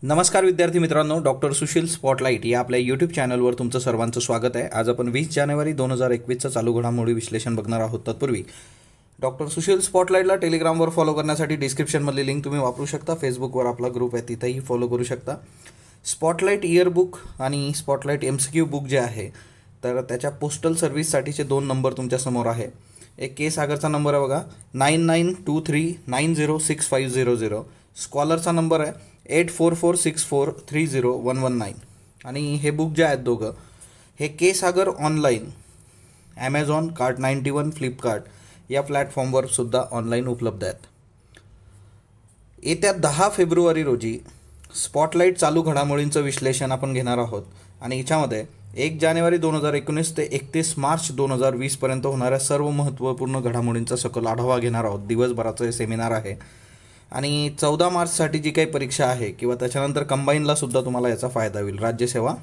नमस्कार विद्यार्थी मित्रांनो, डॉक्टर सुशील स्पॉटलाईट या आपल्या यूट्यूब चॅनलवर तुमचं सर्वांचं स्वागत आहे। आज आपण 20 जानेवारी 2021चं चालू घडामोडी विश्लेषण बघणार आहोत। तत्पूर्वी डॉक्टर सुशील स्पॉटलाईटला टेलिग्रामवर फॉलो करण्यासाठी डिस्क्रिप्शनमधली लिंक तुम्ही वापरू शकता। फेसबुकवर आपला ग्रुप आहे तिथेही फॉलो करू शकता। स्पॉटलाईट इयरबुक आणि स्पॉटलाईट MCQ बुक जे आहे तर त्याच्या पोस्टल सर्व्हिससाठीचे 2 नंबर तुमच्यासमोर आहे। एक के सागरचा नंबर आहे बघा 9923906500, स्कॉलरचा नंबर आहे 8446430119 आणि हे बुक जे आहेत दोघं हे के सागर ऑनलाईन ॲमेझॉन, Cart91, फ्लिपकार्ट या प्लॅटफॉर्मवर सुद्धा ऑनलाईन उपलब्ध आहेत। येत्या 10 फेब्रुवारी रोजी स्पॉटलाईट चालू घडामोडींचं विश्लेषण आपण घेणार आहोत आणि याच्यामध्ये 1 जानेवारी 2019 ते 31 मार्च 2020 पर्यंत होणाऱ्या सर्व महत्त्वपूर्ण घडामोडींचा सखोल आढावा घेणार आहोत। दिवसभराचं हे सेमिनार आहे आणि 14 मार्चसाठी जी काही परीक्षा आहे किंवा त्याच्यानंतर कंबाईनला सुद्धा तुम्हाला याचा फायदा होईल। राज्यसेवा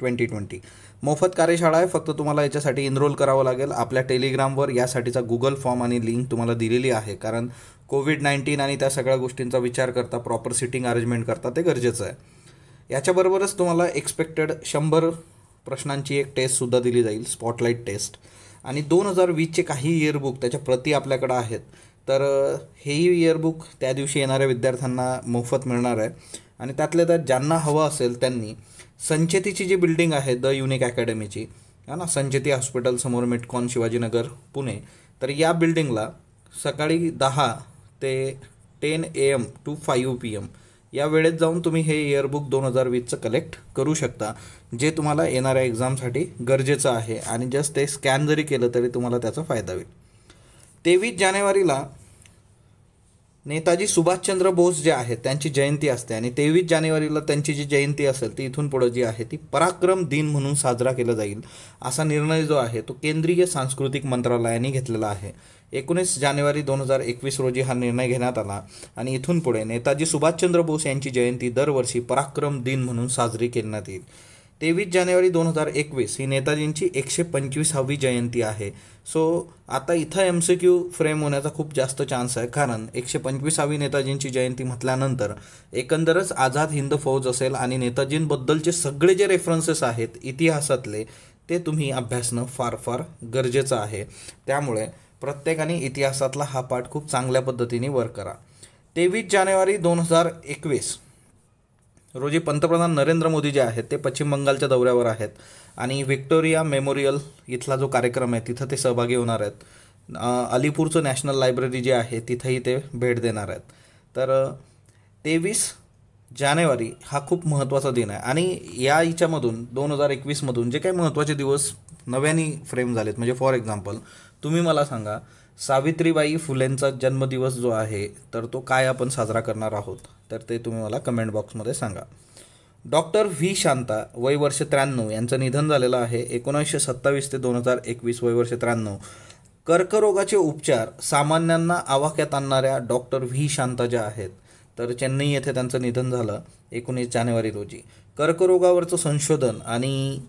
2020 मोफत कार्यशाळा आहे। फक्त तुम्हाला याच्यासाठी एनरोल करावं लागेल। आपल्या टेलिग्रामवर यासाठीचा गुगल फॉर्म आणि लिंक तुम्हाला दिलेली आहे, कारण कोविड-19 आणि त्या सगळ्या गोष्टींचा विचार करता प्रॉपर सिटिंग अरेंजमेंट करता ते गरजेचं आहे। याच्याबरोबरच तुम्हाला एक्सपेक्टेड 100 प्रश्नांची एक टेस्टसुद्धा दिली जाईल, स्पॉटलाईट टेस्ट, आणि 2020चे काही इयरबुक त्याच्या प्रती आपल्याकडे आहेत। तर हेही इयरबुक त्या दिवशी येणाऱ्या विद्यार्थ्यांना मोफत मिळणार आहे आणि त्यातल्या त्यात ज्यांना हवं असेल त्यांनी संचेतीची जी बिल्डिंग आहे द युनिक अकॅडमीची आहे ना, संचेती हॉस्पिटल समोर मिटकॉन शिवाजीनगर पुणे, तर या बिल्डिंगला सकाळी 10 ते 10 AM to 5 PM या वेळेत जाऊन तुम्ही हे इयरबुक 2020चं कलेक्ट करू शकता, जे तुम्हाला येणाऱ्या एक्झामसाठी गरजेचं आहे आणि जस्ट ते स्कॅन जरी केलं तरी तुम्हाला त्याचा फायदा होईल। 23 जानेवारीला नेताजी सुभाषचंद्र बोस जे आहेत त्यांची जयंती असते आणि 23 जानेवारीला त्यांची जी जयंती असेल ती इथून पुढे जी आहे ती पराक्रम दिन म्हणून साजरा केला जाईल, असा निर्णय जो आहे तो केंद्रीय सांस्कृतिक मंत्रालयाने घेतलेला आहे। 19 जानेवारी 2021 रोजी हा निर्णय घेण्यात आला आणि इथून पुढे नेताजी सुभाषचंद्र बोस यांची जयंती दरवर्षी पराक्रम दिन म्हणून साजरी करण्यात येईल। 23 जानेवारी 2021 ही नेताजींची 125वी जयंती आहे। सो आता इथं MCQ फ्रेम होण्याचा खूप जास्त चान्स आहे, कारण 125वी नेताजींची जयंती म्हटल्यानंतर एकंदरच आझाद हिंद फौज असेल आणि नेताजींबद्दलचे सगळे जे रेफरन्सेस आहेत इतिहासातले ते तुम्ही अभ्यासणं फार फार गरजेचं आहे। त्यामुळे प्रत्येकाने इतिहासातला हा पाठ खूप चांगल्या पद्धतीने वर करा। 23 जानेवारी 2021 रोजी पंतप्रधान नरेंद्र मोदी जे आहेत ते पश्चिम बंगालच्या दौऱ्यावर आहेत आणि व्हिक्टोरिया मेमोरियल इथला जो कार्यक्रम आहे तिथं ते सहभागी होणार आहेत। अलीपूरचं नॅशनल लायब्ररी जे आहे तिथंही ते भेट देणार आहेत। तर 23 जानेवारी हा खूप महत्त्वाचा दिन आहे आणि याच्यामधून 2021मधून जे काही महत्त्वाचे दिवस नव्याने फ्रेम झालेत, म्हणजे फॉर एक्झाम्पल तुम्ही मला सांगा सावित्रीबाई फुलेंचा जन्मदिवस जो आहे तर तो काय आपण साजरा करणार आहोत, तर ते तुम्ही मला कमेंट बॉक्समध्ये सांगा। डॉक्टर व्ही शांता वय वर्ष 93 यांचं निधन झालेलं आहे। 1927 ते 2021 वय वर्ष 93। कर्करोगाचे उपचार सामान्यांना आवाक्यात आणणाऱ्या डॉक्टर व्ही शांता ज्या आहेत तर चेन्नई येथे त्यांचं निधन झालं 19 जानेवारी रोजी। कर्करोगावरचं संशोधन आणि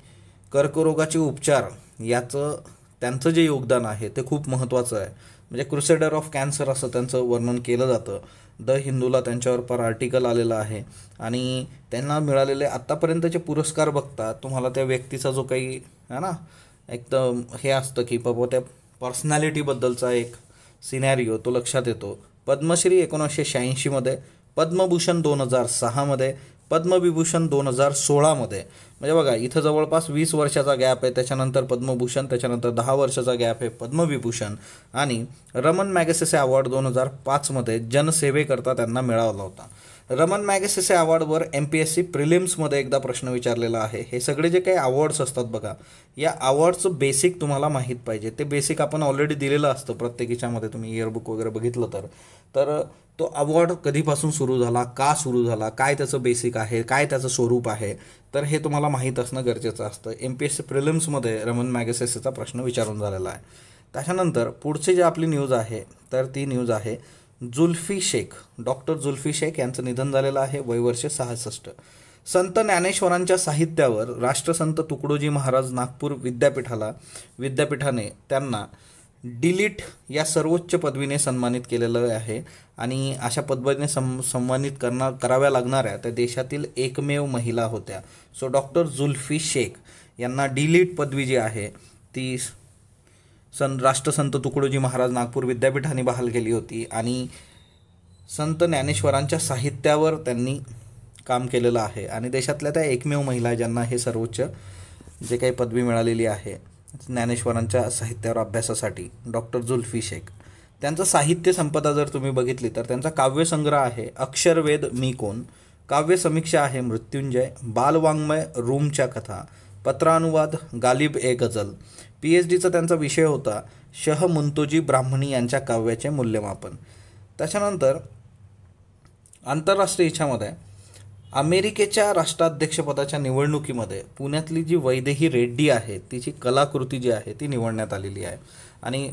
कर्करोगाचे उपचार याचं त्यांचं जे योगदान आहे ते खूप महत्त्वाचं आहे। म्हणजे क्रुसेडर ऑफ कॅन्सर असं त्यांचं वर्णन केलं जातं। द हिंदूला त्यांच्यावर पर आर्टिकल आलेलं आहे आणि त्यांना मिळालेले आत्तापर्यंतचे पुरस्कार बघता तुम्हाला त्या व्यक्तीचा जो काही आहे ना एकदम हे असतं की बाबा त्या पर्सनॅलिटीबद्दलचा एक सिनॅरिओ तो लक्षात येतो। पद्मश्री 1986मध्ये, पद्मभूषण 2006मध्ये, पद्मविभूषण 2016मध्ये, म्हणजे बघा इथं जवळपास 20 वर्षाचा गॅप आहे। त्याच्यानंतर पद्मभूषण, त्याच्यानंतर 10 वर्षाचा गॅप आहे पद्मविभूषण आणि रमन मॅगसेसे अवॉर्ड 2005मध्ये जनसेवेकरता त्यांना मिळाला होता। रमन मॅगसेसे अवॉर्डवर MPSC प्रिलिम्समध्ये एकदा प्रश्न विचारलेला आहे। हे सगळे जे काही अवॉर्ड्स असतात बघा, या अवॉर्ड्सचं बेसिक तुम्हाला माहीत पाहिजे। ते बेसिक आपण ऑलरेडी दिलेलं असतं प्रत्येकीच्यामध्ये, तुम्ही इयरबुक वगैरे बघितलं तर तो अवॉर्ड कधीपासून सुरू झाला, का सुरू झाला, काय त्याचं बेसिक आहे, काय त्याचं स्वरूप आहे, तर हे तुम्हाला माहीत असणं गरजेचं असतं। MPSC प्रिलिम्समध्ये रमन मॅगसेसेचा प्रश्न विचारून झालेला आहे। त्याच्यानंतर पुढची जी आपली न्यूज आहे तर ती न्यूज आहे जुल्फी शेख। डॉक्टर जुल्फी शेख यांचं निधन झालेलं आहे, वय वर्ष 66। संत ज्ञानेश्वरांच्या साहित्यावर राष्ट्रसंत तुकडोजी महाराज नागपूर विद्यापीठाने त्यांना डिलीट या सर्वोच्च पदवीने सन्मानित केलेलं आहे आणि अशा पदवीने सन्मानित कराव्या लागणाऱ्या त्या देशातील एकमेव महिला होत्या. सो डॉक्टर जुल्फी शेख यांना डिलीट पदवी जी आहे ती राष्ट्रसंत तुकडोजी महाराज नागपूर विद्यापीठाने बहाल केली होती आणि संत ज्ञानेश्वरांच्या साहित्यावर त्यांनी काम केलेलं आहे आणि देशातल्या त्या एकमेव महिला आहे ज्यांना हे सर्वोच्च जे काही पदवी मिळालेली आहे ज्ञानेश्वरांच्या साहित्यावर अभ्यासासाठी. डॉक्टर जुल्फी शेख त्यांचं साहित्य संपदा जर तुम्ही बघितली तर त्यांचा काव्यसंग्रह आहे अक्षरवेद मी कोण, काव्य समीक्षा आहे मृत्युंजय, बालवाङ्मय रूमच्या कथा, पत्रानुवाद गालिब ए गझल. PhDचा त्यांचा विषय होता शह मुंतोजी ब्राह्मणी यांच्या काव्याचे मूल्यमापन. त्याच्यानंतर आंतरराष्ट्रीय ह्याच्यामध्ये अमेरिकेच्या राष्ट्राध्यक्षपदाच्या निवडणुकीमध्ये पुण्यातली जी वैदेही रेड्डी आहे तिची कलाकृती जी आहे ती निवडण्यात आलेली आहे आणि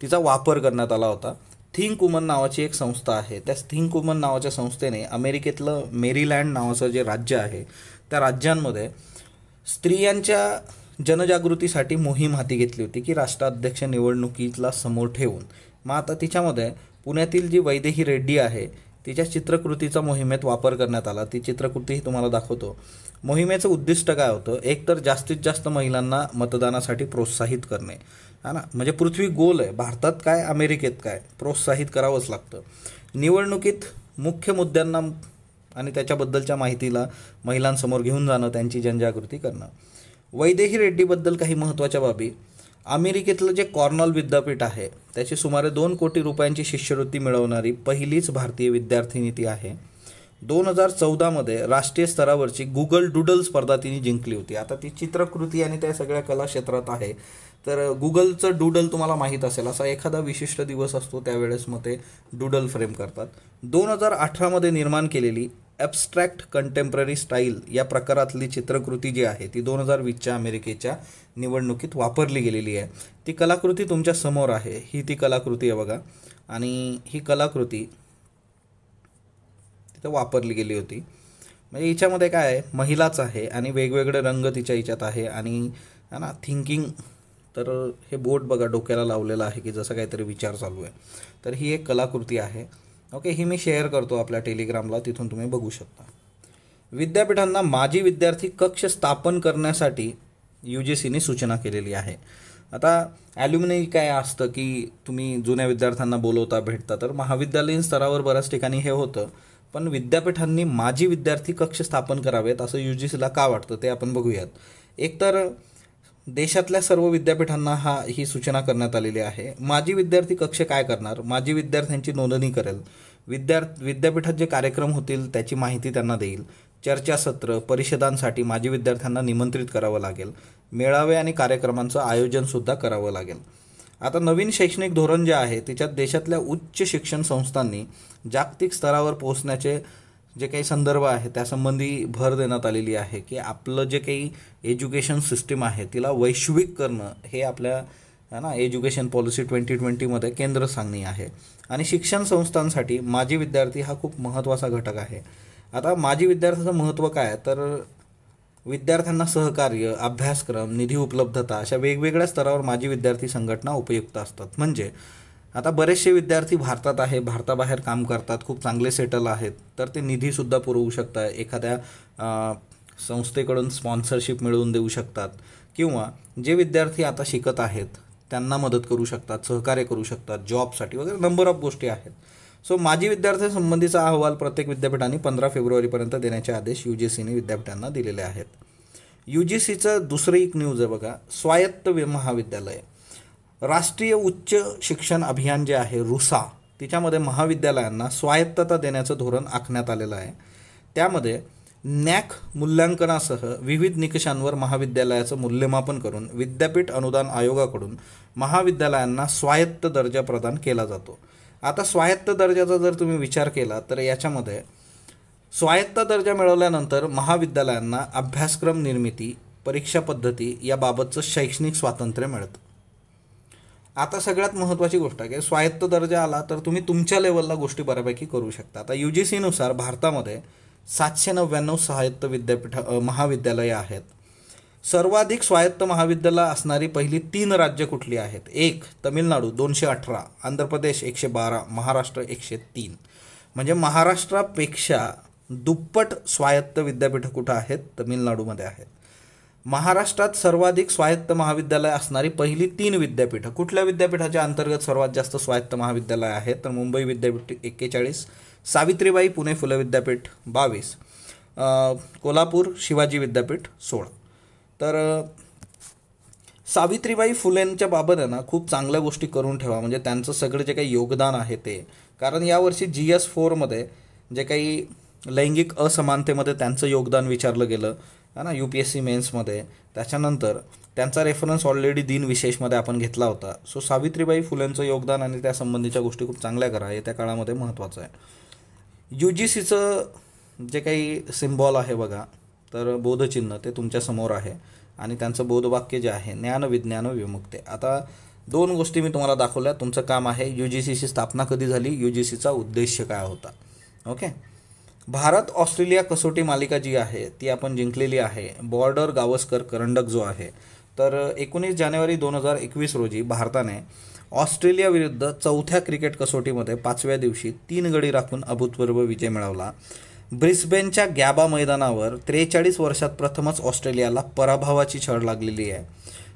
तिचा वापर करण्यात आला होता. थिंक वुमन नावाची एक संस्था आहे. त्या थिंक वुमन नावाच्या संस्थेने अमेरिकेतलं मेरीलँड नावाचं जे राज्य आहे त्या राज्यांमध्ये स्त्रियांच्या जनजागृतीसाठी मोहीम हाती घेतली होती की राष्ट्राध्यक्ष निवडणुकीला समोर ठेवून. मग आता तिच्यामध्ये पुण्यातील जी वैदेही रेड्डी आहे तिच्या चित्रकृतीचा मोहिमेत वापर करण्यात आला. ती चित्रकृतीही तुम्हाला दाखवतो. मोहिमेचं उद्दिष्ट काय होतं, एक तर जास्तीत जास्त महिलांना मतदानासाठी प्रोत्साहित करणे, हा ना, म्हणजे पृथ्वी गोल आहे, भारतात काय अमेरिकेत काय, प्रोत्साहित करावंच लागतं. निवडणुकीत मुख्य मुद्द्यांना आणि त्याच्याबद्दलच्या माहितीला महिलांसमोर घेऊन जाणं, त्यांची जनजागृती करणं. वैदेही रेड्डीबद्दल काही महत्त्वाच्या बाबी. अमेरिकेतलं जे कॉर्नल विद्यापीठ आहे त्याची सुमारे 2 कोटी रुपयांची शिष्यवृत्ती मिळवणारी पहिलीच भारतीय विद्यार्थिनी ती आहे. 2014मध्ये राष्ट्रीय स्तरावरची गुगल डुडल स्पर्धा तिने जिंकली होती. आता ती चित्रकृती आणि त्या सगळ्या कला क्षेत्रात आहे, तर गुगलचं डुडल तुम्हाला माहीत असेल, असा एखादा विशिष्ट दिवस असतो त्यावेळेस मग ते डुडल फ्रेम करतात. 2018मध्ये निर्माण केलेली ॲब्स्ट्रॅक्ट कंटेम्पररी स्टाईल या प्रकारातली चित्रकृती जी आहे ती 2020च्या अमेरिकेच्या निवडणुकीत वापरली गेलेली आहे. ती कलाकृती तुमच्या समोर आहे. ही ती कलाकृती आहे बघा आणि ही कलाकृती तिथं वापरली गेली होती. म्हणजे हिच्यामध्ये काय आहे, महिलाच आहे आणि वेगवेगळे रंग तिच्या हिच्यात आहे आणि है ना थिंकिंग. तर हे बोट बघा डोक्याला लावलेलं आहे की जसं काहीतरी विचार चालू आहे. तर ही एक कलाकृती आहे. ओके, ही मी शेअर करतो आपल्या टेलिग्रामला, तिथून तुम्ही बघू शकता. विद्यापीठांना माजी विद्यार्थी कक्ष स्थापन करण्यासाठी UGCने सूचना केलेली आहे. आता ॲल्युमिनी काय असतं की तुम्ही जुन्या विद्यार्थ्यांना बोलवता भेटता, तर महाविद्यालयीन स्तरावर बऱ्याच ठिकाणी हे होतं, पण विद्यापीठांनी माजी विद्यार्थी कक्ष स्थापन करावेत असं UGCला का वाटतं ते आपण बघूयात. एकतर देशातल्या सर्व विद्यापीठांना ही सूचना करण्यात आलेली आहे. माजी विद्यार्थी कक्ष काय करणार, माजी विद्यार्थ्यांची नोंदणी करेल, विद्यापीठात जे कार्यक्रम होतील त्याची माहिती त्यांना देईल, चर्चासत्र परिषदांसाठी माजी विद्यार्थ्यांना निमंत्रित करावं लागेल, मेळावे आणि कार्यक्रमांचं आयोजनसुद्धा करावं लागेल. आता नवीन शैक्षणिक धोरण जे आहे त्याच्यात देशातल्या उच्च शिक्षण संस्थांनी जागतिक स्तरावर पोहोचण्याचे जे काही संदर्भ आहे त्यासंबंधी भर देण्यात आलेली आहे की आपलं जे काही एज्युकेशन सिस्टीम आहे तिला वैश्विक करणं हे आपल्या एज्युकेशन पॉलिसी 2020मध्ये केंद्रस्थानी आहे. आणि शिक्षण संस्थांसाठी माजी विद्यार्थी हा खूप महत्त्वाचा घटक आहे. आता माजी विद्यार्थ्याचं महत्त्व काय, तर विद्यार्थ्यांना सहकार्य, अभ्यासक्रम, निधी उपलब्धता अशा वेगवेगळ्या स्तरावर माजी विद्यार्थी संघटना उपयुक्त असतात. म्हणजे आता बरेचसे विद्यार्थी भारतात आहे, भारताबाहेर काम करतात, खूप चांगले सेटल आहेत, तर ते निधीसुद्धा पुरवू शकतात, एखाद्या संस्थेकडून स्पॉन्सरशिप मिळवून देऊ शकतात, किंवा जे विद्यार्थी आता शिकत आहेत त्यांना मदत करू शकतात, सहकार्य करू शकतात जॉबसाठी वगैरे, नंबर ऑफ गोष्टी आहेत. सो माजी विद्यार्थ्यांसंबंधीचा अहवाल प्रत्येक विद्यापीठाने 15 फेब्रुवारीपर्यंत देण्याचे आदेश UGCने विद्यापीठांना दिलेले आहेत. UGCचं दुसरं एक न्यूज आहे बघा, स्वायत्त महाविद्यालय. राष्ट्रीय उच्च शिक्षण अभियान जे आहे रुसा, तिच्यामध्ये महाविद्यालयांना स्वायत्तता देण्याचं धोरण आखण्यात आलेलं आहे. त्यामध्ये नॅक मूल्यांकनासह विविध निकषांवर महाविद्यालयाचं मूल्यमापन करून विद्यापीठ अनुदान आयोगाकडून महाविद्यालयांना स्वायत्त दर्जा प्रदान केला जातो. आता स्वायत्त दर्जाचा जर तुम्ही विचार केला तर याच्यामध्ये स्वायत्त दर्जा मिळवल्यानंतर महाविद्यालयांना अभ्यासक्रम निर्मिती, परीक्षा पद्धती याबाबतचं शैक्षणिक स्वातंत्र्य मिळतं. आता सगळ्यात महत्त्वाची गोष्ट आहे की स्वायत्त दर्जा आला तर तुम्ही तुमच्या लेवलला गोष्टी बऱ्यापैकी करू शकता. आता UGCनुसार भारतामध्ये 799 स्वायत्त महाविद्यालये आहेत. सर्वाधिक स्वायत्त महाविद्यालय असणारी पहिली 3 राज्य कुठली आहेत? 1 तमिळनाडू 218, आंध्र प्रदेश 112, महाराष्ट्र 103. म्हणजे महाराष्ट्रापेक्षा दुप्पट स्वायत्त विद्यापीठं कुठं आहेत? तमिळनाडूमध्ये आहेत. महाराष्ट्रात सर्वाधिक स्वायत्त महाविद्यालय असणारी पहिली 3 विद्यापीठं कुठल्या विद्यापीठाच्या अंतर्गत सर्वात जास्त स्वायत्त महाविद्यालय आहेत? तर मुंबई विद्यापीठ 41, सावित्रीबाई पुणे फुले विद्यापीठ 22, कोल्हापूर शिवाजी विद्यापीठ 16. तर सावित्रीबाई फुलेंच्या बाबत आहे ना खूप चांगल्या गोष्टी करून ठेवा, म्हणजे त्यांचं सगळं जे काही योगदान आहे ते. कारण यावर्षी GS4मध्ये जे काही लैंगिक असमानतेमध्ये त्यांचं योगदान विचारलं गेलं है ना UPSC मेन्समध्ये. त्याच्यानंतर त्यांचा रेफरन्स ऑलरेडी दिन विशेषमध्ये आपण घेतला होता. सो सावित्रीबाई फुलेंचं योगदान आणि त्यासंबंधीच्या गोष्टी खूप चांगल्या करा, येत्या काळामध्ये महत्त्वाचं आहे. UGCचं जे काही सिम्बॉल आहे बघा, तर बोधचिन्ह ते तुमच्यासमोर आहे आणि त्यांचं बोधवाक्य जे आहे ज्ञान विज्ञान विमुक्ते. आता 2 गोष्टी मी तुम्हाला दाखवल्या. तुमचं काम आहे UGCची स्थापना कधी झाली, UGCचा उद्देश काय होता. ओके. भारत ऑस्ट्रेलिया कसोटी मालिका जी आहे ती आपण जिंकलेली आहे. बॉर्डर गावस्कर करंडक जो आहे, तर 19 जानेवारी 2021 रोजी भारताने ऑस्ट्रेलिया विरुद्ध 4थ्या क्रिकेट कसोटीमध्ये 5व्या दिवशी 3 गडी राखून अभूतपूर्व विजय मिळवला. ब्रिस्बेनच्या गॅबा मैदानावर 43 वर्षात प्रथमच ऑस्ट्रेलियाला पराभवाची छळ लागलेली आहे.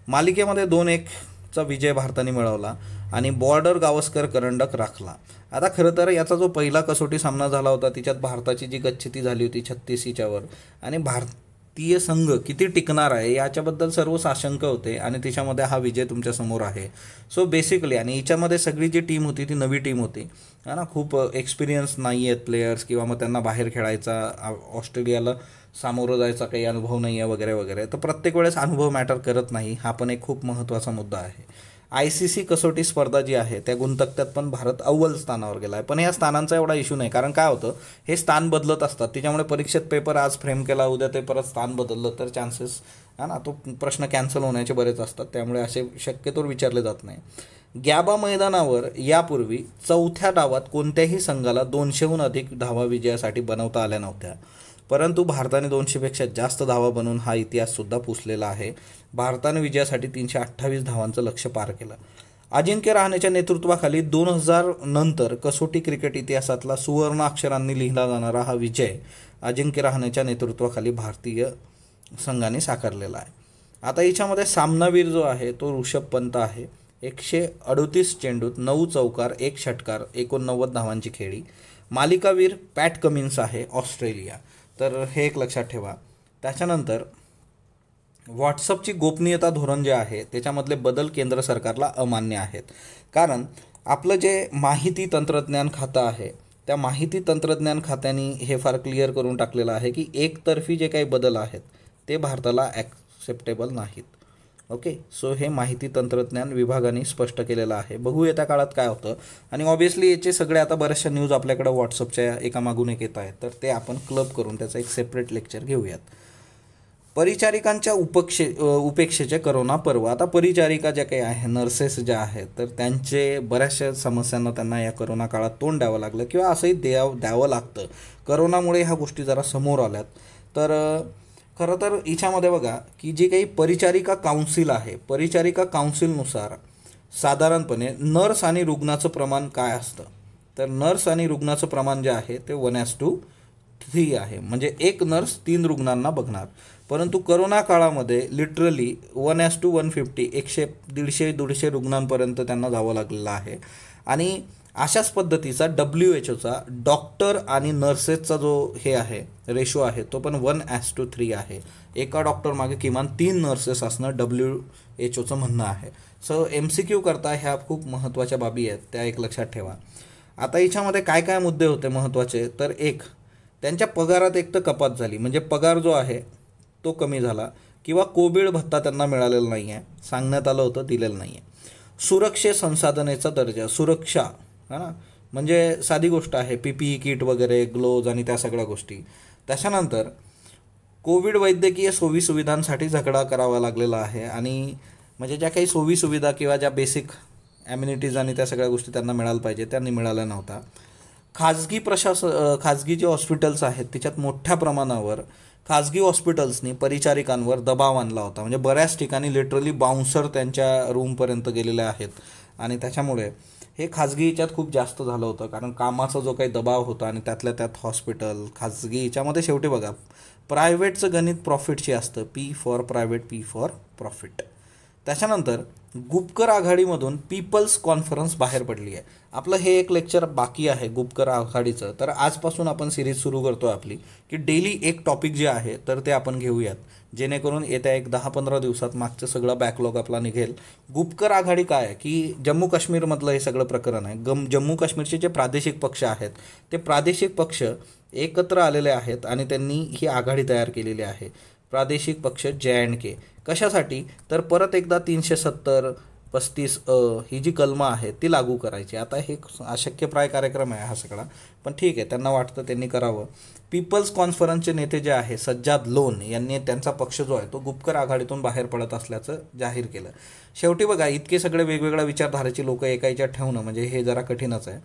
मालिकेमध्ये 2-1चा विजय भारताने मिळवला आणि बॉर्डर गावस्कर करंडक राखला. आता खरं तर याचा जो पहिला कसोटी सामना झाला होता तिच्यात भारताची जी गच्छती झाली होती 36च्यावर, आणि भारतीय संघ किती टिकणार आहे याच्याबद्दल सर्व साशंक होते आणि त्याच्यामध्ये हा विजय तुमच्यासमोर आहे. सो बेसिकली, आणि याच्यामध्ये सगळी जी टीम होती ती नवी टीम होती है ना, खूप एक्सपिरियन्स नाही आहेत प्लेयर्स, किंवा मग त्यांना बाहेर खेळायचा, ऑस्ट्रेलियाला सामोरं जायचा काही अनुभव नाही आहे वगैरे वगैरे. तर प्रत्येक वेळेस अनुभव मॅटर करत नाही, हा पण एक खूप महत्त्वाचा मुद्दा आहे. ICC कसोटी स्पर्धा जी आहे त्या गुणतक्त्यात पण भारत अव्वल स्थानावर गेला आहे. पण या स्थानांचा एवढा इश्यू नाही, कारण काय होतं, हे स्थान बदलत असतात. त्याच्यामुळे परीक्षेत पेपर आज फ्रेम केला, उद्या ते परत स्थान बदललं तर चान्सेस है ना तो प्रश्न कॅन्सल होण्याचे बरेच असतात. त्यामुळे असे शक्यतोवर विचारले जात नाही. गॅबा मैदानावर यापूर्वी 4थ्या डावात कोणत्याही संघाला 200हून अधिक धावा विजयासाठी बनवता आल्या नव्हत्या, परंतु भारताने 200पेक्षा जास्त धावा बनवून हा इतिहाससुद्धा पुसलेला आहे. भारताने विजयासाठी 328 धावांचं लक्ष्य पार केलं. अजिंक्य रहाणेच्या नेतृत्वाखाली 2000 नंतर कसोटी क्रिकेट इतिहासातला सुवर्ण अक्षरांनी लिहिला जाणारा हा विजय अजिंक्य रहाणेच्या नेतृत्वाखाली भारतीय संघाने साकारलेला आहे. आता याच्यामध्ये सामनावीर जो आहे तो ऋषभ पंत आहे. 138 चेंडूत 9 चौकार 1 षटकार 89 धावांची खेळी. मालिकावीर पॅट कमिन्स आहे ऑस्ट्रेलिया. तर हे एक लक्षात ठेवा. त्याच्यानंतर व्हॉट्सअपची गोपनीयता धोरण जे आहे त्याच्यामधले बदल केंद्र सरकारला अमान्य आहेत. कारण आपलं जे माहिती तंत्रज्ञान खातं आहे त्या माहिती तंत्रज्ञान खात्याने हे फार क्लिअर करून टाकलेलं आहे की एकतर्फी जे काही बदल आहेत ते भारताला ॲक्सेप्टेबल नाहीत. ओके. सो हे माहिती तंत्रज्ञान विभागाने स्पष्ट केलेलं आहे. बघू येत्या काळात काय होतं. आणि ऑब्वियसली याचे सगळे आता बऱ्याचशा न्यूज आपल्याकडे व्हॉट्सअपच्या एकामागून एक येत आहेत, तर ते आपण क्लब करून त्याचं एक सेपरेट लेक्चर घेऊयात. परिचारिकांच्या उपेक्षेचे करोना पर्व. आता परिचारिका ज्या काही आहे, नर्सेस ज्या आहेत, तर त्यांचे बऱ्याचशा समस्यांना त्यांना या करोना काळात तोंड द्यावं लागलं, किंवा असंही द्यावं लागतं. करोनामुळे ह्या गोष्टी जरा समोर आल्यात. तर खरं तर याच्यामध्ये बघा की जी काही परिचारिका काउन्सिल आहे, परिचारिका काउन्सिलनुसार साधारणपणे नर्स आणि रुग्णाचं प्रमाण काय असतं, तर नर्स आणि रुग्णाचं प्रमाण जे आहे ते 1:3 आहे. म्हणजे 1 नर्स 3 रुग्णांना बघणार. परंतु करोना काळामध्ये लिटरली 1:150 150 रुग्णांपर्यंत त्यांना जावं लागलेलं आहे. आणि अशाच पद्धतीचा WHO डॉक्टर आणि नर्सेसचा जो हे आहे रेशो आहे तो पण 1:3 आहे. एका डॉक्टर मागे किमान 3 नर्सेस असणं WHO म्हणणं आहे. सो MCQ करता ह्या खूप महत्त्वाच्या बाबी आहेत, त्या एक लक्षात ठेवा. आता याच्यामध्ये काय काय मुद्दे होते महत्त्वाचे, तर एक, त्यांच्या पगारात एक तर कपात झाली, म्हणजे पगार जो आहे तो कमी झाला, किंवा कोविड भत्ता त्यांना मिळालेला नाही आहे, सांगण्यात आलं होतं दिलेलं नाही आहे. सुरक्षे संसाधनेचा दर्जा, सुरक्षा है ना, म्हणजे साधी गोष्ट आहे, PPE किट वगैरे, ग्लोव्ज आणि त्या सगळ्या गोष्टी. त्याच्यानंतर कोविड वैद्यकीय सोयीसुविधांसाठी झगडा करावा लागलेला आहे, आणि म्हणजे ज्या काही सोयीसुविधा किंवा ज्या बेसिक ॲम्युनिटीज आणि त्या सगळ्या गोष्टी त्यांना मिळायला पाहिजे त्यांनी मिळाल्या नव्हत्या. खाजगी जे हॉस्पिटल्स आहेत त्याच्यात मोठ्या प्रमाणावर खाजगी हॉस्पिटल्सनी परिचारिकांवर दबाव आणला होता. म्हणजे बऱ्याच ठिकाणी लिटरली बाउन्सर त्यांच्या रूमपर्यंत गेलेले आहेत आणि त्याच्यामुळे हे खाजगी याच्यात खूप जास्त झालं होतं, कारण कामाचा जो काही दबाव होता आणि त्यातल्या त्यात हॉस्पिटल खाजगी याच्यामध्ये शेवटी बघा प्रायव्हेटचं गणित प्रॉफिटशी असतं, P for private P for profit. त्याच्यानंतर गुपकर आघाडीमधून पीपल्स कॉन्फरन्स बाहेर पडली आहे. आपलं हे एक लेक्चर बाकी आहे गुपकर आघाडीचं, तर आजपासून आपण सिरीज सुरू करतो आपली की डेली एक टॉपिक जे आहे तर ते आपण घेऊयात, जेणेकरून येत्या एक 10-15 दिवसात मागचं सगळं बॅकलॉग आपला निघेल. गुपकर आघाडी काय आहे की जम्मू काश्मीरमधलं हे सगळं प्रकरण आहे. जम्मू काश्मीरचे जे प्रादेशिक पक्ष आहेत ते प्रादेशिक पक्ष एकत्र आलेले आहेत आणि त्यांनी ही आघाडी तयार केलेली आहे. प्रादेशिक पक्ष JNK कशासाठी, तर परत एकदा 370-35 ही जी कलमं आहेत ती लागू करायची. आता हे अशक्यप्राय कार्यक्रम आहे हा सगळा, पण ठीक आहे, त्यांना वाटतं त्यांनी करावं. पीपल्स कॉन्फरन्सचे नेते जे आहे सज्जाद लोन यांनी त्यांचा पक्ष जो आहे तो गुपकर आघाडीतून बाहेर पडत असल्याचं जाहीर केलं. शेवटी बघा इतके सगळे वेगवेगळ्या विचारधारेची लोक एका याच्यात ठेवणं म्हणजे हे जरा कठीणच आहे.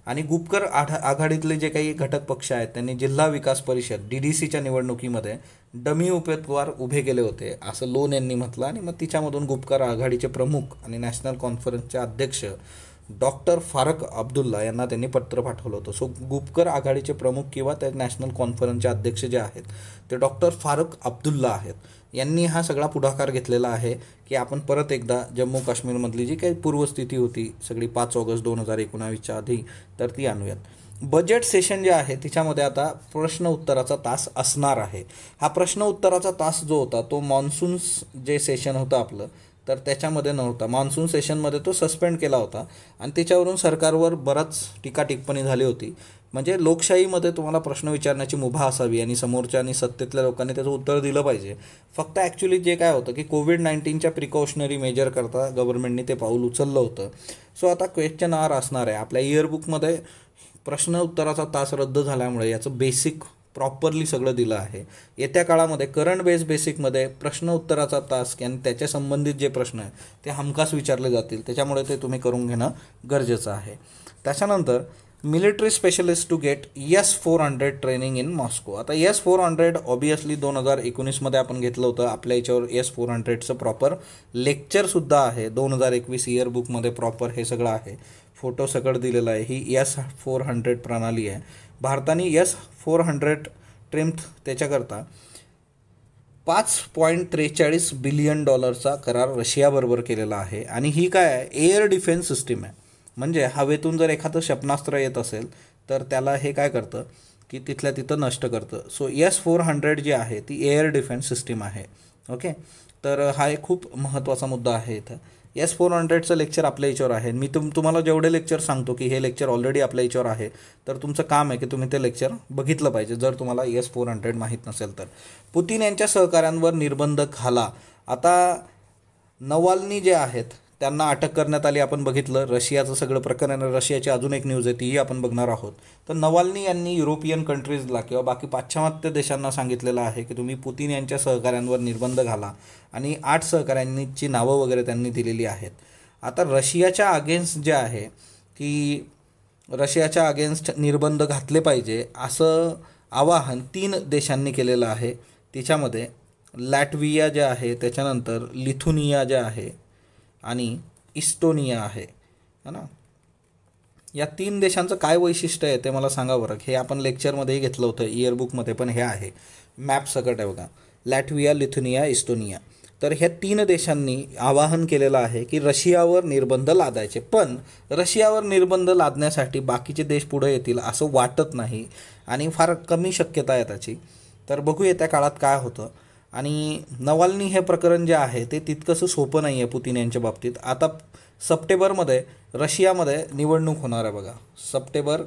आणि गुपकर आघाडीतले जे काही घटक पक्ष आहेत त्यांनी जिल्हा विकास परिषद DDCच्या निवडणुकीमध्ये डमी उमेदवार उभे केले होते असं लोन यांनी म्हटलं. आणि मग तिच्यामधून गुपकर आघाडीचे प्रमुख आणि नॅशनल कॉन्फरन्सचे अध्यक्ष डॉक्टर फारुख अब्दुल्ला यांना त्यांनी पत्र पाठवलं होतं. सो गुपकर आघाडीचे प्रमुख किंवा त्या नॅशनल कॉन्फरन्सचे अध्यक्ष जे आहेत ते डॉक्टर फारुख अब्दुल्ला आहेत. यांनी हा सगळा पुढाकार घेतलेला आहे की आपण परत एकदा जम्मू काश्मीरमधली जी काही पूर्वस्थिती होती सगळी 5 ऑगस्ट 2019च्या आधी तर ती आणूयात. बजेट सेशन जे आहे तिच्यामध्ये आता प्रश्न उत्तराचा तास असणार आहे. हा प्रश्न उत्तराचा तास जो होता तो मान्सून जे सेशन होतं आपलं तर त्याच्यामध्ये नव्हता. मान्सून सेशनमध्ये तो सस्पेंड केला होता आणि त्याच्यावरून सरकारवर बराच टीका टिप्पणी झाली होती. म्हणजे लोकशाहीमध्ये तुम्हाला प्रश्न विचारण्याची मुभा असावी आणि समोरच्या आणि सत्तेतल्या लोकांनी त्याचं उत्तर दिलं पाहिजे. फक्त ॲक्च्युली जे काय होतं की कोविड-19च्या प्रिकॉशनरी मेजर करता गव्हर्नमेंटने ते पाऊल उचललं होतं. सो आता क्वेश्चन आर असणार आहे. आपल्या इयरबुकमध्ये प्रश्न उत्तराचा तास रद्द झाल्यामुळे याचं बेसिक प्रॉपरली सगळं दिलं आहे. येत्या काळामध्ये करंट बेसिकमध्ये प्रश्न उत्तराचा तास आणि त्याच्या संबंधित जे प्रश्न आहे ते हमखास विचारले जातील. त्याच्यामुळे ते तुम्ही करून घेणं गरजेचं आहे. त्याच्यानंतर military specialist to get S-400 training in Moscow. आता S-400 ऑबियसली 2019मध्ये आपण घेतलं होतं. आपल्या याच्यावर S-400चं प्रॉपर लेक्चरसुद्धा आहे. 2021 इयरबुकमध्ये प्रॉपर हे सगळं आहे. फोटो सकट दिलेला आहे. ही S-400 प्रणाली आहे. भारताने S-400 ट्रेम्थ त्याच्याकरता $5.43 बिलियन करार रशियाबरोबर केलेला आहे. आणि ही काय आहे, एअर डिफेन्स सिस्टीम आहे. म्हणजे हवेतून जर एखादं क्षेपणास्त्र येत असेल तर त्याला हे काय करतं की तिथल्या तिथं नष्ट करतं. सो S-400 जी आहे ती एअर डिफेन्स सिस्टीम आहे. ओके, तर हा एक खूप महत्त्वाचा मुद्दा आहे इथं. S-400चं लेक्चर आपल्या याच्यावर आहे. मी तुम्हाला जेवढे लेक्चर सांगतो की हे लेक्चर ऑलरेडी आपल्या याच्यावर आहे, तर तुमचं काम आहे की तुम्ही ते लेक्चर बघितलं पाहिजे जर तुम्हाला S-400 माहीत नसेल तर. पुतीन यांच्या सहकाऱ्यांवर निर्बंध घाला. आता नवाल्नी जे आहेत त्यांना अटक करण्यात आली. आपण बघितलं रशियाचं सगळं प्रकरण. रशियाची अजून एक न्यूज आहे तीही आपण बघणार आहोत. तर नवाल्नी यांनी युरोपियन कंट्रीजला किंवा बाकी पाश्चिमात्य देशांना सांगितलेलं आहे की तुम्ही पुतीन यांच्या सहकाऱ्यांवर निर्बंध घाला आणि 8 सहकाऱ्यांची नावं वगैरे त्यांनी दिलेली आहेत. आता रशियाच्या अगेन्स्ट जे आहे की रशियाच्या अगेन्स्ट निर्बंध घातले पाहिजे असं आवाहन 3 देशांनी केलेलं आहे. तिच्यामध्ये लॅटविया जे आहे, त्याच्यानंतर लिथुनिया जे आहे आणि इस्टोनिया आहे ना. या 3 देशांचं काय वैशिष्ट्य आहे ते मला सांगा बरं. हे आपण लेक्चरमध्येही घेतलं होतं इयरबुकमध्ये, पण हे आहे मॅप सकट आहे बघा. Latvia, Lithuania, Estonia. तर ह्या 3 देशांनी आवाहन केलेलं आहे की रशियावर निर्बंध लादायचे. पण रशियावर निर्बंध लादण्यासाठी बाकीचे देश पुढे येतील असं वाटत नाही आणि फार कमी शक्यता आहे त्याची. तर बघू येत्या काळात काय होतं. आणि नवाल्नी हे प्रकरण जे आहे ते तितकंसं सोपं नाही आहे पुतीन यांच्या बाबतीत. आता सप्टेंबरमध्ये रशियामध्ये निवडणूक होणार आहे बघा, सप्टेंबर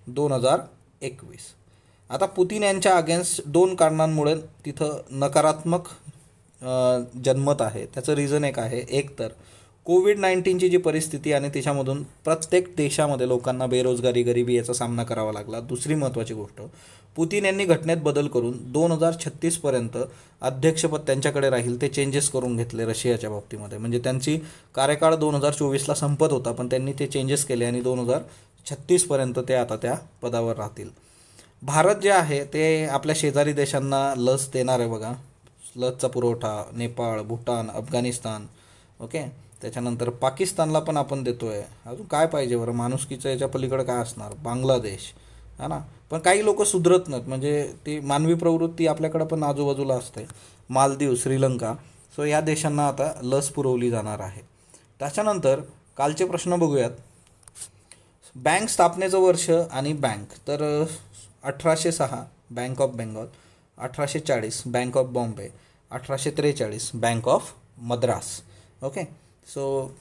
2021. आता पुतीन यांच्या अगेन्स्ट 2 कारणांमुळे तिथं नकारात्मक जनमत आहे. त्याचं रिझन एक आहे, एक तर कोविड-19ची जी परिस्थिती आणि त्याच्यामधून प्रत्येक देशामध्ये लोकांना बेरोजगारी, गरिबी याचा सामना करावा लागला. दुसरी महत्त्वाची गोष्ट, पुतीन यांनी घटनेत बदल करून 2036पर्यंत अध्यक्षपद त्यांच्याकडे राहील ते चेंजेस करून घेतले रशियाच्या बाबतीमध्ये. म्हणजे त्यांची कार्यकाळ 2024ला संपत होता, पण त्यांनी ते चेंजेस केले आणि 2036पर्यंत ते आता त्या पदावर राहतील. भारत जे आहे ते आपल्या शेजारी देशांना लस देणार आहे बघा. लसचा पुरवठा नेपाळ, भूटान, अफगाणिस्तान, ओके. त्याच्यानंतर पाकिस्तानला पण आपण देतोय. अजून काय पाहिजे बरं, माणुसकीचं याच्या पलीकडे काय असणार, बांगलादेश, है ना. पण काही लोक सुधरत नाहीत, म्हणजे ती मानवी प्रवृत्ती आपल्याकडं पण आजूबाजूला असते. मालदीव, श्रीलंका, सो या देशांना आता लस पुरवली जाणार आहे. त्याच्यानंतर कालचे प्रश्न बघूयात. बँक स्थापनेचं वर्ष आणि बँक तर 1806 bank of Bengal, 1840 bank of Bombay, 1843 bank of Madras. Okay. So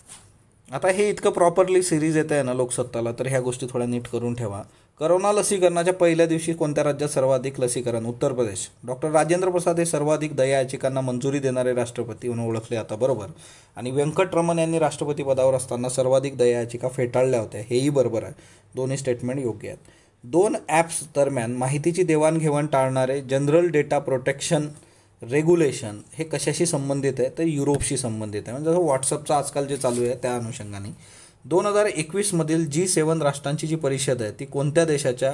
आता हे इतकं प्रॉपरली सिरीज येत आहे ना लोकसत्ताला, तर ह्या गोष्टी थोड्या नीट करून ठेवा. करोना लसीकरणाच्या पहिल्या दिवशी कोणत्या राज्यात सर्वाधिक लसीकरण? उत्तर प्रदेश. डॉक्टर राजेंद्र प्रसाद हे सर्वाधिक दया याचिकांना मंजुरी देणारे राष्ट्रपती म्हणून ओळखले जातात, बरोबर. आणि व्यंकटरमण यांनी राष्ट्रपती पदावर असताना सर्वाधिक दया याचिका फेटाळल्या होत्या, हेही बरोबर आहे. दोन्ही स्टेटमेंट योग्य आहेत. 2 ॲप्स दरम्यान माहितीची देवाणघेवाण टाळणारे जनरल डेटा प्रोटेक्शन रेग्युलेशन हे कशाशी संबंधित आहे? तर युरोपशी संबंधित आहे. म्हणजे जसं व्हॉट्सअपचं आजकाल जे चालू आहे त्या अनुषंगाने. 2021 G7 राष्ट्रांची जी परिषद आहे ती कोणत्या देशाच्या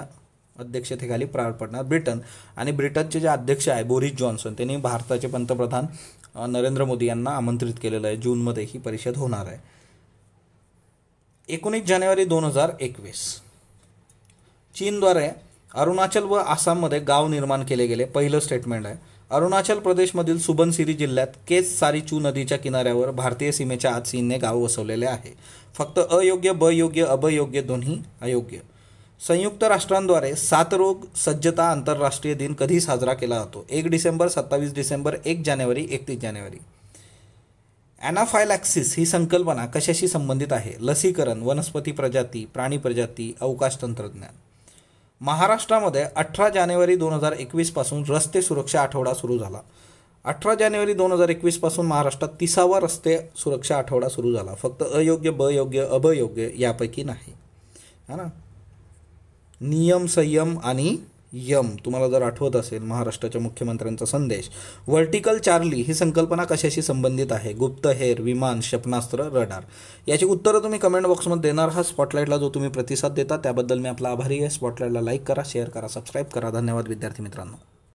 अध्यक्षतेखाली पार पडणार? ब्रिटन. आणि ब्रिटनचे जे अध्यक्ष आहे बोरिस जॉन्सन, त्यांनी भारताचे पंतप्रधान नरेंद्र मोदी यांना आमंत्रित केलेलं आहे. जूनमध्ये ही परिषद होणार आहे. 19 जानेवारी 2021 चीनद्वारे अरुणाचल व आसाममध्ये गाव निर्माण केले गेले. पहिलं स्टेटमेंट आहे. अरुणाचल प्रदेशमधील सुबनसिरी जिल्ह्यात केस सारीचू नदीच्या किनाऱ्यावर भारतीय सीमेच्या आत चीनने गाव वसवलेले आहे. फक्त अयोग्य, बयोग्य, अबयोग्य दोन्ही अयोग्य. संयुक्त राष्ट्रांद्वारे साथरोग सज्जता आंतरराष्ट्रीय दिन कधी साजरा केला जातो? 1 डिसेंबर, 27 डिसेंबर, 1 जानेवारी, 31 जानेवारी. ॲनाफायलॅक्सिस ही संकल्पना कशाशी संबंधित आहे? लसीकरण, वनस्पती प्रजाती, प्राणी प्रजाती, अवकाश तंत्रज्ञान. महाराष्ट्रामध्ये 18 जानेवारी 2021 पासून रस्ते सुरक्षा आठवडा सुरू झाला. 18 जानेवारी 2021 पासून महाराष्ट्रात 30वा रस्ते सुरक्षा आठवडा सुरू झाला. फक्त अयोग्य, बयोग्य, अबयोग्य यापैकी नाही, है ना. नियम, संयम आणि यम, तुम्हाला जर आठवत असेल महाराष्ट्राच्या मुख्यमंत्र्यांचा संदेश. व्हर्टिकल चार्ली ही संकल्पना कशाशी संबंधित आहे? गुप्तहेर, विमान, क्षेपणास्त्र, रडार. याची उत्तरं तुम्ही कमेंट बॉक्समध्ये देणार आहात. स्पॉटलाईटला जो तुम्ही प्रतिसाद देता त्याबद्दल मी आपला आभारी आहे. स्पॉटलाईटला लाईक करा, शेअर करा, सबस्क्राईब करा. धन्यवाद विद्यार्थी मित्रांनो.